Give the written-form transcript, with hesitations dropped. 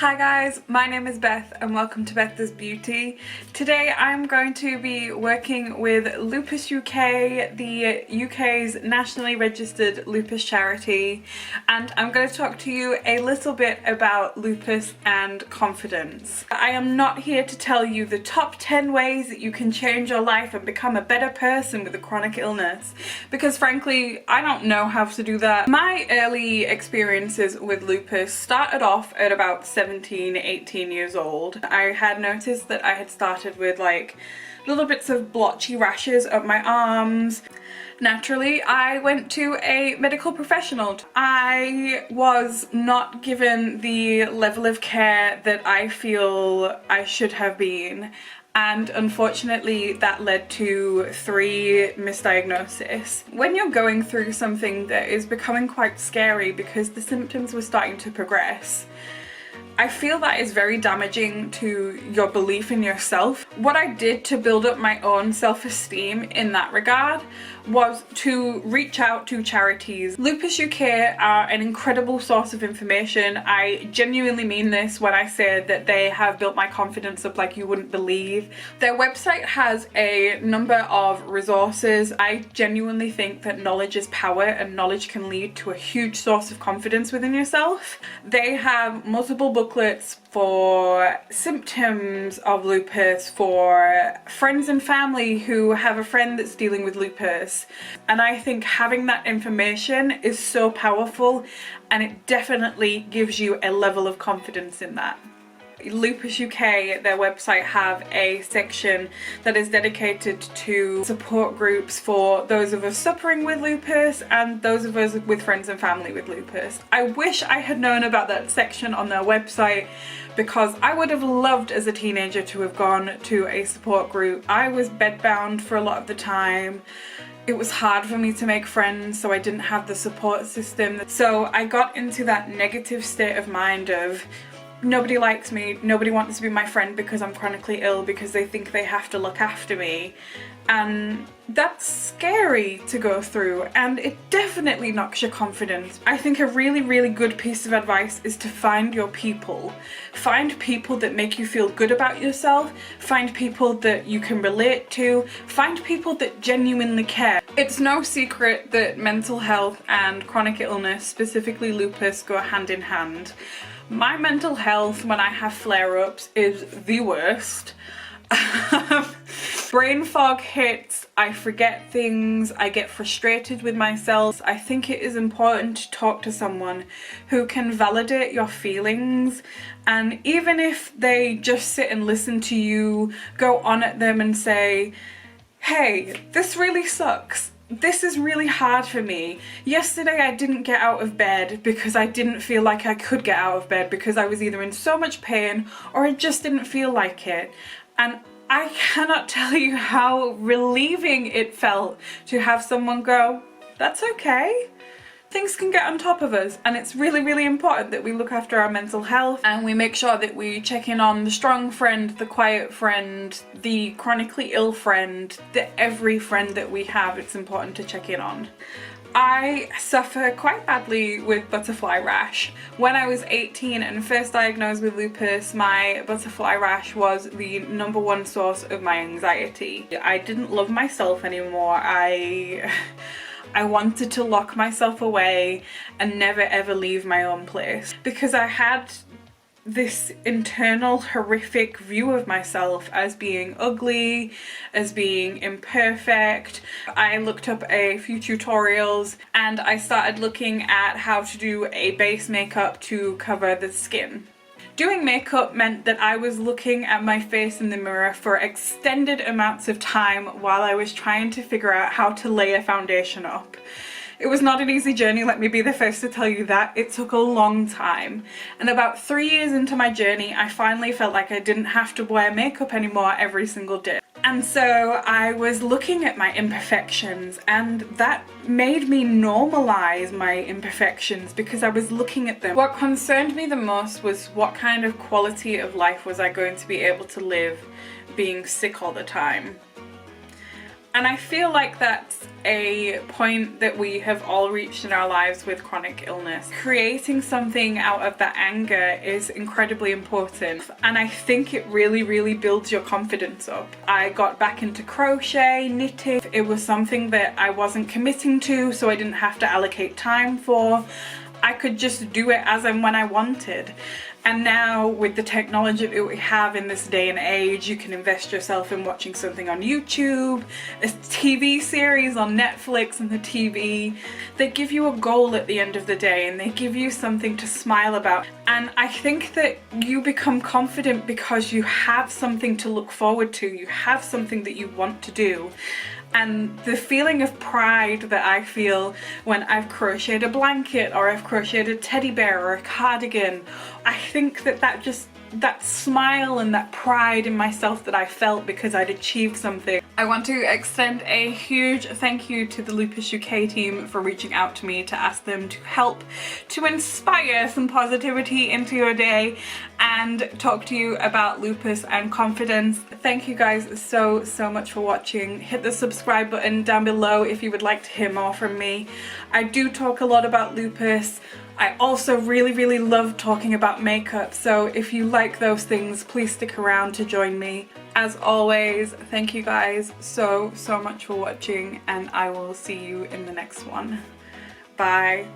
Hi guys, my name is Beth and welcome to Beth Does Beauty. Today I'm going to be working with LUPUS UK, the UK's nationally registered lupus charity, and I'm going to talk to you a little bit about lupus and confidence. I am not here to tell you the top 10 ways that you can change your life and become a better person with a chronic illness, because frankly I don't know how to do that. My early experiences with lupus started off at about 18 years old. I had noticed that I had started with like little bits of blotchy rashes up my arms. Naturally, I went to a medical professional. I was not given the level of care that I feel I should have been, and unfortunately that led to 3 misdiagnoses. When you're going through something that is becoming quite scary because the symptoms were starting to progress, I feel that is very damaging to your belief in yourself. What I did to build up my own self-esteem in that regard was to reach out to charities. LUPUS UK are an incredible source of information. I genuinely mean this when I say that they have built my confidence up like you wouldn't believe. Their website has a number of resources. I genuinely think that knowledge is power and knowledge can lead to a huge source of confidence within yourself. They have multiple booklets for symptoms of lupus, for friends and family who have a friend that's dealing with lupus, and I think having that information is so powerful, and it definitely gives you a level of confidence in that. LUPUS UK, their website, have a section that is dedicated to support groups for those of us suffering with lupus and those of us with friends and family with lupus. I wish I had known about that section on their website, because I would have loved as a teenager to have gone to a support group. I was bedbound for a lot of the time. It was hard for me to make friends, so I didn't have the support system. So I got into that negative state of mind of nobody likes me, nobody wants to be my friend because I'm chronically ill, because they think they have to look after me. And that's scary to go through, and it definitely knocks your confidence. I think a really good piece of advice is to find your people. Find people that make you feel good about yourself, find people that you can relate to, find people that genuinely care. It's no secret that mental health and chronic illness, specifically lupus, go hand in hand. My mental health when I have flare-ups is the worst. Brain fog hits, I forget things, I get frustrated with myself. I think it is important to talk to someone who can validate your feelings, and even if they just sit and listen to you, go on at them and say, hey, this really sucks. This is really hard for me. Yesterday I didn't get out of bed because I didn't feel like I could get out of bed because I was either in so much pain or I just didn't feel like it. And I cannot tell you how relieving it felt to have someone go, that's okay. Things can get on top of us, and it's really important that we look after our mental health and we make sure that we check in on the strong friend, the quiet friend, the chronically ill friend, every friend that we have. It's important to check in on. I suffer quite badly with butterfly rash. When I was 18 and first diagnosed with lupus, my butterfly rash was the #1 source of my anxiety. I didn't love myself anymore. I wanted to lock myself away and never ever leave my own place, because I had this internal horrific view of myself as being ugly, as being imperfect. I looked up a few tutorials and I started looking at how to do a base makeup to cover the skin. Doing makeup meant that I was looking at my face in the mirror for extended amounts of time while I was trying to figure out how to lay a foundation up. It was not an easy journey, let me be the first to tell you that. It took a long time. And about 3 years into my journey, I finally felt like I didn't have to wear makeup anymore every single day. And so I was looking at my imperfections, and that made me normalize my imperfections because I was looking at them. What concerned me the most was what kind of quality of life was I going to be able to live being sick all the time. And I feel like that's a point that we have all reached in our lives with chronic illness. Creating something out of that anger is incredibly important, and I think it really builds your confidence up. I got back into crochet, knitting. It was something that I wasn't committing to, so I didn't have to allocate time for. I could just do it as and when I wanted. And now with the technology that we have in this day and age, you can invest yourself in watching something on YouTube, a TV series on Netflix and the TV. They give you a goal at the end of the day, and they give you something to smile about. And I think that you become confident because you have something to look forward to. You have something that you want to do. And the feeling of pride that I feel when I've crocheted a blanket, or I've crocheted a teddy bear or a cardigan, I think that that smile and that pride in myself that I felt because I'd achieved something. I want to extend a huge thank you to the LUPUS UK team for reaching out to me to ask them to help to inspire some positivity into your day and talk to you about lupus and confidence. Thank you guys so much for watching. Hit the subscribe button down below if you would like to hear more from me. I do talk a lot about lupus. I also really love talking about makeup, so if you like those things, please stick around to join me. As always, thank you guys so much for watching, and I will see you in the next one. Bye.